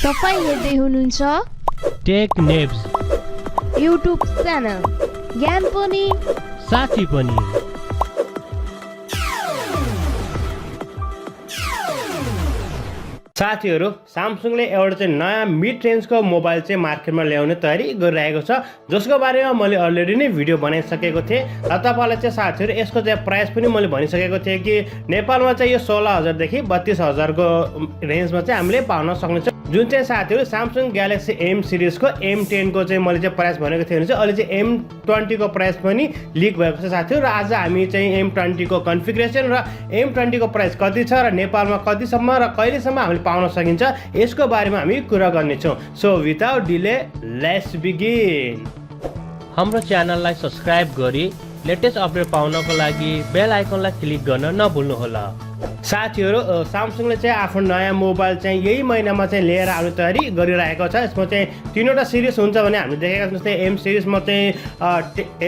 तपाईं हेर्दै हुनुहुन्छ टेक नेप्स युट्युब च्यानल, ज्ञान पनि साथी पनि। साथीहरु, स्यामसङले एउटा चाहिँ नयाँ मिड रेन्जको मोबाइल चाहिँ मार्केटमा ल्याउने तयारी गरिरहेको छ, जसको बारेमा मैले अलरेडी नै भिडियो बनाइसकेको थिएँ र तपाईलाई चाहिँ साथीहरु यसको चाहिँ प्राइस पनि मैले भनिसकेको थिएँ कि नेपालमा चाहिँ यो 16,000 देखि 32,000 को रेन्जमा चाहिँ हामीले पाउन सक्नेछौँ। जुन चाहिँ साथीहरु स्यामसङ ग्यालेक्सी M सिरिजको M10 को चाहिँ मैले चाहिँ प्राइस भनेको थिएँ भने चाहिँ अहिले चाहिँ M20 को प्राइस पनि लिक भएको छ साथीहरु। र आज हामी चाहिँ M20 को कन्फिगरेसन र M20 को प्राइस कति छ र नेपालमा कतिसम्म र कहिलेसम्म हामीले पाउन सकिन्छ यसको बारेमा हामी कुरा गर्नेछौँ। So without delay let's begin. हाम्रो च्यानललाई सब्स्क्राइब गरी लेटेस्ट अपडेट पाउनको लागि बेल आइकनलाई क्लिक गर्न नभुल्नुहोला। साथीहरु, स्यामसङले चाहिँ आफ्नो नयाँ मोबाइल चाहिँ यही महिनामा चाहिँ लिएर आउने तयारी गरिरहेको छ। यसमा चाहिँ तीनवटा सिरिज हुन्छ भने हामीले देखेका छौँ। जस्तै M सिरिजमा चाहिँ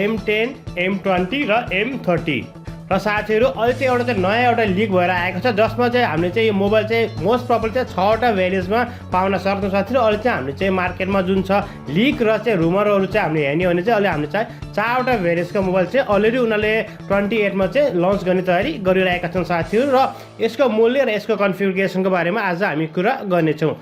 M10, M20 र M30 र साथीहरु अहिले चाहिँ एउटा चाहिँ नयाँ एउटा लिक भएर आएको छ, जसमा चाहिँ हामीले चाहिँ यो मोबाइल चाहिँ मोस्ट प्रोबेबली चाहिँ 6वटा भेरिएन्टमा पाउन सक्छौँ साथीहरु। अहिले चाहिँ हामीले चाहिँ मार्केटमा जुन छ लिक र चाहिँ रुमरहरू चाहिँ हामीले हेर्ने भने चाहिँ अहिले हामीले चाहिँ 4वटा भेरिएन्टको मोबाइल चाहिँ अलरेडी उनीहरूले 28 मा चाहिँ लन्च गर्ने तयारी गरिरहेका छन् साथीहरु। र यसको मूल्य र यसको कन्फिगरेसनको बारेमा आज हामी कुरा गर्नेछौँ।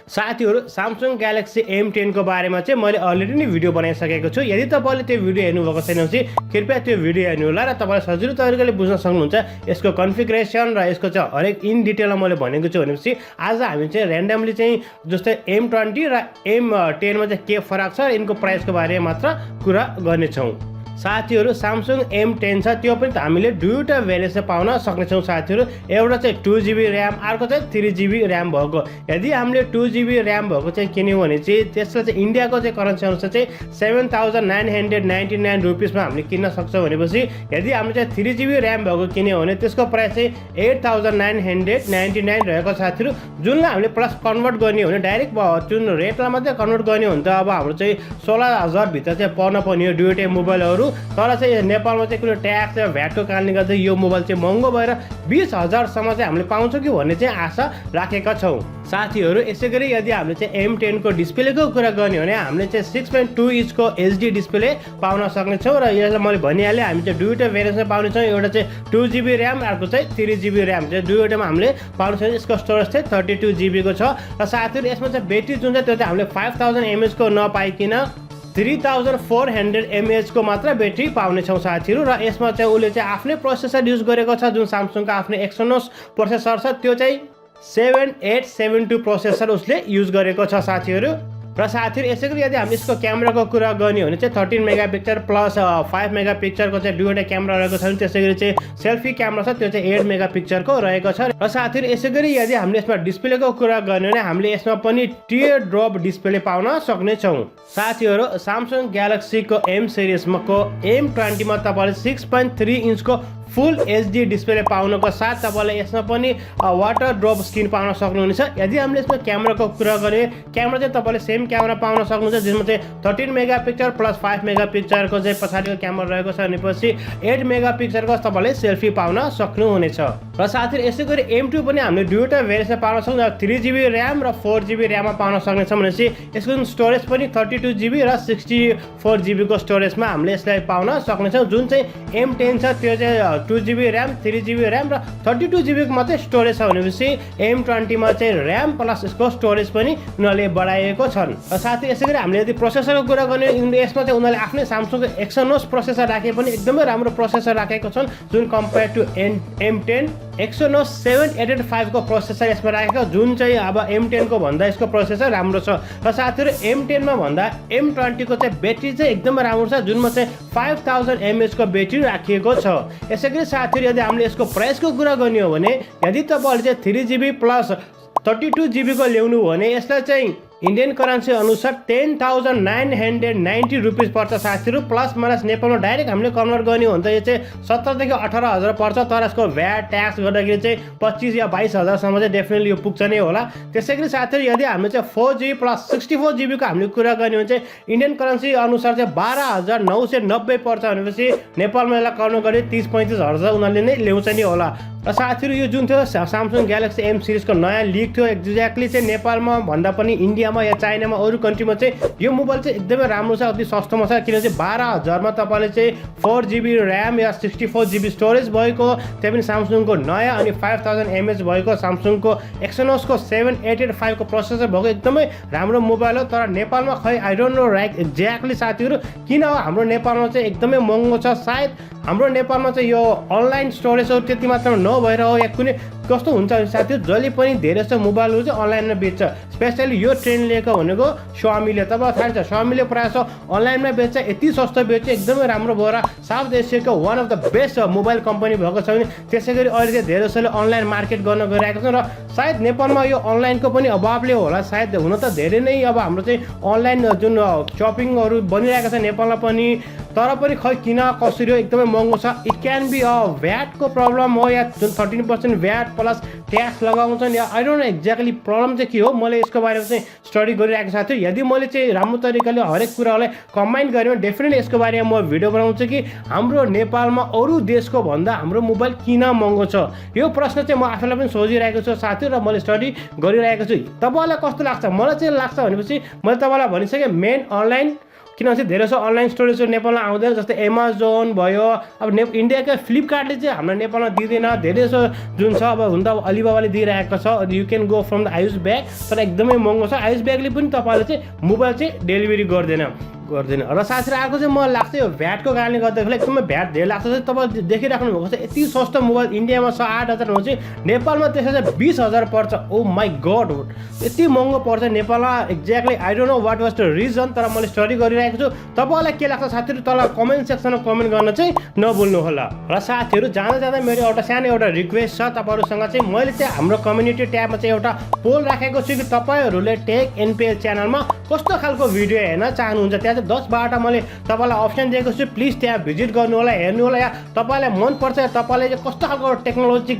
साथीहरु, स्यामसङ ग्यालेक्सी M10 को बारेमा चाहिँ मैले अलरेडी नै भिडियो बनाइसकेको छु। यदि तपाईले त्यो भिडियो हेर्नुभएको छैन भने कृपया त्यो भिडियो हेर्नु होला र तपाईले सजिलो तरिकाले बुझ्न सक्नुहुन्छ यसको कन्फिगरेसन र यसको चाहिँ हरेक इन डिटेलमा मैले भनेको छु। भनेपछि आज हामी चाहिँ र्यान्डमली चाहिँ जस्तै M20 र M10 मा चाहिँ के फरक छ र यिनको प्राइसको बारेमा मात्र कुरा गर्नेछौँ। साथीहरु, स्यामसङ M10 छ, त्यो पनि हामीले दुईवटा भेरिएन्ट पाउन सक्नेछौँ साथीहरु। एउटा चाहिँ 2GB र्याम, अर्को चाहिँ 3GB र्याम भएको। यदि हामीले 2GB र्याम भएको चाहिँ किन्यौँ भने चाहिँ त्यसलाई चाहिँ इन्डियाको चाहिँ करेन्सी अनुसार चाहिँ 7,999 रुपिसमा हामीले किन्न सक्छौँ। भनेपछि यदि हामीले चाहिँ 3GB र्याम भएको किन्यौँ भने त्यसको प्राइस चाहिँ 8,999 रहेको साथीहरु। जुनलाई हामीले प्लस कन्भर्ट गर्ने हो भने डाइरेक्ट जुन रेटलाई मात्रै कन्भर्ट गर्ने हो भने त अब हाम्रो चाहिँ 16,000 भित्र चाहिँ पर्न पर्ने हो दुईवटै मोबाइलहरू। तर चाहिँ नेपालमा चाहिँ कुनै ट्याक्स र भ्याटको कारणले गर्दा यो मोबाइल चाहिँ महँगो भएर 20,000 सम्म चाहिँ हामीले पाउँछौँ कि भन्ने चाहिँ आशा राखेका छौँ। साथीहरु, यसैगरी यदि हामीले चाहिँ M10 को डिस्प्लेको कुरा गर्ने हो भने हामीले चाहिँ 6.2 इन्चको HD डिस्प्ले पाउन सक्नेछौँ र यसलाई मैले भनिहालेँ हामी चाहिँ दुईवटा भेरिएन्टमा पाउनेछौँ। एउटा चाहिँ 2GB र्याम, अर्को चाहिँ 3GB र्याम चाहिँ दुईवटामा हामीले पाउन सक्छौँ। यसको स्टोरेज चाहिँ 32GB को छ र साथीहरु यसमा चाहिँ ब्याट्री जुन छ त्यो चाहिँ हामीले 5000 mAh को नपाइकिन 3400 mAh को मात्र ब्याट्री पाउनेछौँ साथीहरु। र यसमा चाहिँ उसले चाहिँ आफ्नै प्रोसेसर युज गरेको छ, जुन स्यामसङको आफ्नै एक्सोनोस प्रोसेसर छ, त्यो चाहिँ 7872 प्रोसेसर उसले युज गरेको छ साथीहरु। र साथीहरु, यसैगरी यदि हामीले यसको क्यामेराको कुरा गर्ने हो भने चाहिँ 13 मेगापिक्सल प्लस 5 मेगापिक्सलको चाहिँ दुईवटा क्यामेरा रहेको छ। त्यसैगरी चाहिँ सेल्फी क्यामेरा छ, त्यो चाहिँ 8 मेगापिक्सलको रहेको छ। र साथीहरु, यसैगरी यदि हामीले यसमा डिस्प्लेको कुरा गर्ने हो भने हामीले यसमा पनि टियर ड्रप डिस्प्ले पाउन सक्नेछौँ। साथीहरु, स्यामसङ ग्यालेक्सीको M सिरिजको M20 मा तपाईले 6.3 इन्चको फुल HD डिस्प्ले पाउनको साथ तपाईले यसमा पनि वाटर ड्रप स्क्रिन पाउन सक्नुहुनेछ। यदि हामीले यसमा क्यामेराको कुरा गर्ने, क्यामेरा चाहिँ तपाईले सेम क्यामेरा पाउन सक्नुहुन्छ, जसमा चाहिँ 13 मेगापिक्सल प्लस 5 मेगापिक्सलको चाहिँ पछाडिको क्यामेरा रहेको छ। भनेपछि 8 मेगापिक्सलको तपाईले सेल्फी पाउन सक्नुहुनेछ। र साथीहरु, यसैगरी M2 पनि हामीले दुईवटा भेरिएन्टमा पाउन सक्छौँ। 3GB र्याम र 4GB र्याममा पाउन सक्नेछौँ। भनेपछि यसको स्टोरेज पनि 32GB र 64GB को स्टोरेजमा हामीले यसलाई पाउन सक्नेछौँ। जुन चाहिँ M10 छ त्यो चाहिँ 2GB र्याम, 3GB र्याम र 32GB को मात्रै स्टोरेज छ। भनेपछि M20 मा चाहिँ र्याम प्लस यसको स्टोरेज पनि उनीहरूले बढाएको छन्। र साथै यसैगरी हामीले यदि प्रोसेसरको कुरा गर्ने यसमा चाहिँ उनीहरूले आफ्नै स्यामसङको एक्सोनोस प्रोसेसर राखे पनि एकदमै राम्रो प्रोसेसर राखेको छन्। जुन कम्पेयर टु M10 एक्सोनोस 785 को प्रोसेसर यसमा राखेको, जुन चाहिँ अब M10 को भन्दा यसको प्रोसेसर राम्रो छ। र साथीहरु, M10 मा भन्दा M20 को चाहिँ ब्याट्री चाहिँ एकदमै राम्रो छ, जुनमा चाहिँ 5000 mAh को ब्याट्री राखिएको छ। यसैगरी साथीहरु, यदि हामीले यसको प्राइसको कुरा गर्ने हो भने यदि तपाईले चाहिँ 3GB प्लस 32GB को ल्याउनु हो भने यसलाई चाहिँ इंडियन करेन्सी अनुसार 10,990 रुपीस पर्छ साथीहरु। प्लस माइनस नेपालमा डाइरेक्ट हामीले कन्भर्ट गर्ने हो भने त यो चाहिँ 17 देखि 18,000 पर्छ। तर यसको भ्याट ट्याक्स गर्दाखेरि चाहिँ 25 या 22,000 सम्म चाहिँ डेफिनेटली यो पुग्छ नै होला। त्यसैगरी साथीहरु यदि हामीले चाहिँ 4GB प्लस 64GB को हामीले कुरा गर्ने हो भने चाहिँ इंडियन करेन्सी अनुसार चाहिँ 12,990 पर्छ। भनेपछि नेपालमा यसलाई कन्भर्ट गरे 30-35,000 उनीहरूले नै ल्याउँछ नि होला। र साथीहरू यो जुन थियो सामसङ ग्यालेक्सी एम सिरिजको नयाँ लिक थियो एक्ज्याक्टली चाहिँ नेपालमा भन्दा पनि इन्डियामा या चाइनामा अरू कन्ट्रीमा चाहिँ यो मोबाइल चाहिँ एकदमै राम्रो छ, अति सस्तोमा छ। किन चाहिँ 12,000मा तपाईँले चाहिँ 4GB ऱ्याम या 64GB स्टोरेज भएको, त्यही पनि सामसङको नयाँ, अनि 5000 mAh भएको सामसङको एक्सोनोसको 7885 को प्रोसेसर भएको एकदमै राम्रो मोबाइल हो। तर नेपालमा खै I don't no right exactly साथीहरू किन हो हाम्रो नेपालमा चाहिँ एकदमै महँगो छ। सायद हाम्रो नेपालमा चाहिँ यो अनलाइन स्टोरेजहरू त्यति मात्रामा नभएर हो या कुनै कस्तो हुन्छ साथीहरू, जहिले पनि धेरै जस्तो मोबाइलहरू चाहिँ अनलाइनमा बेच्छ। स्पेसली यो ट्रेन्ड लिएको भनेको स्वामीले, तपाईँलाई थाहा छ स्वामीले प्रायः जस्तो अनलाइनमा बेच्छ, यति सस्तो बेच्छ, एकदमै राम्रो भएर साउथ एसियाको one of the best mobile company भएको छ भने त्यसै गरी अहिले चाहिँ धेरै जसोले अनलाइन मार्केट गर्न गइरहेको छ। र सायद नेपालमा यो अनलाइनको पनि अभावले होला, सायद हुन त धेरै नै अब हाम्रो चाहिँ अनलाइन जुन सपिङहरू बनिरहेको छ नेपालमा पनि, तर पनि खै किन कसरी हो एकदमै महँगो छ। इट क्यान बी भ्याटको प्रब्लम हो या जुन 13% भ्याट प्लस ट्याक्स लगाउँछन् या I don't know exactly problem चाहिँ के हो। मैले यसको बारेमा चाहिँ स्टडी गरिरहेको साथ थियो। यदि मैले चाहिँ राम्रो तरिकाले हरेक कुरालाई कम्बाइन गरेँ भने डेफिनेटली यसको बारेमा म भिडियो बनाउँछु कि हाम्रो नेपालमा अरू देशको भन्दा हाम्रो मोबाइल किन महँगो छ। यो प्रश्न चाहिँ म आफैलाई पनि सोचिरहेको छु साथी, र मैले स्टडी गरिरहेको छु। तपाईँलाई कस्तो लाग्छ? मलाई चाहिँ लाग्छ भनेपछि मैले तपाईँलाई भनिसकेँ मेन अनलाइन, किनभने धेरै जसो अनलाइन स्टोरेजहरू नेपालमा आउँदैन, जस्तै एमाजोन भयो। अब इन्डियाको फ्लिपकार्टले चाहिँ हाम्रो नेपालमा दिँदैन, धेरै जसो जुन छ अब हुन त अलिबाबाले दिइरहेको छ, you can go from the Ayush bag, तर एकदमै महँगो छ। आयुष ब्यागले पनि तपाईँले चाहिँ मोबाइल चाहिँ डेलिभरी गर्दैन। र साथीहरू अर्को चाहिँ मलाई लाग्छ यो भ्याटको कारणले गर्दाखेरि एकदमै भ्याट धेरै लाग्छ। तपाईँले देखिराख्नु भएको छ यति सस्तो मोबाइल इन्डियामा छ 8,000 हो चाहिँ नेपालमा त्यसमा चाहिँ 20,000 पर्छ। ओ माई गड, यति महँगो पर्छ नेपालमा। Exactly I don't know what was the reason, तर मैले स्टडी गरिरहेको छु। तपाईँलाई के लाग्छ साथीहरू तल कमेन्ट सेक्सनमा कमेन्ट गर्न चाहिँ नभुल्नु होला। र साथीहरू जाँदा मेरो एउटा रिक्वेस्ट छ तपाईँहरूसँग चाहिँ, मैले चाहिँ हाम्रो कम्युनिटी ट्याबमा चाहिँ एउटा पोल राखेको छु कि तपाईँहरूले टेक एनपिएल च्यानलमा कस्तो खालको भिडियो हेर्न चाहनुहुन्छ। त्यहाँ 10-12टा मैले तपाईँलाई अप्सन दिएको छु, प्लिज त्यहाँ भिजिट गर्नु होला, हेर्नु होला। या तपाईँलाई मनपर्छ या तपाईँले चाहिँ कस्तो खालको टेक्नोलोजिक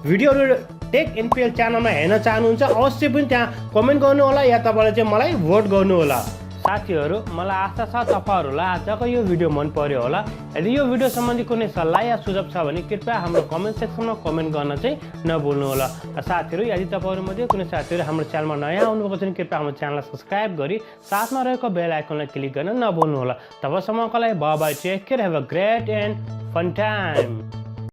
भिडियोहरू टेक एनपिएल च्यानलमा हेर्न चाहनुहुन्छ अवश्य पनि त्यहाँ कमेन्ट गर्नु होला, या तपाईँले चाहिँ मलाई भोट गर्नु होला। साथीहरू मलाई आशा छ तपाईँहरूलाई आजको यो भिडियो मन पर्यो होला। यदि यो भिडियो सम्बन्धी कुनै सल्लाह या सुझाव छ भने कृपया हाम्रो कमेन्ट सेक्सनमा कमेन्ट गर्न चाहिँ नभुल्नु होला। र साथीहरू यदि तपाईँहरूमध्ये कुनै साथीहरू हाम्रो च्यानलमा नयाँ आउनुभएको छ भने कृपया हाम्रो च्यानललाई सब्सक्राइब गरी साथमा रहेको बेल आइकनलाई क्लिक गर्न नभुल्नु होला। तबसम्मको लागि bye bye, take care, have a great and fun time.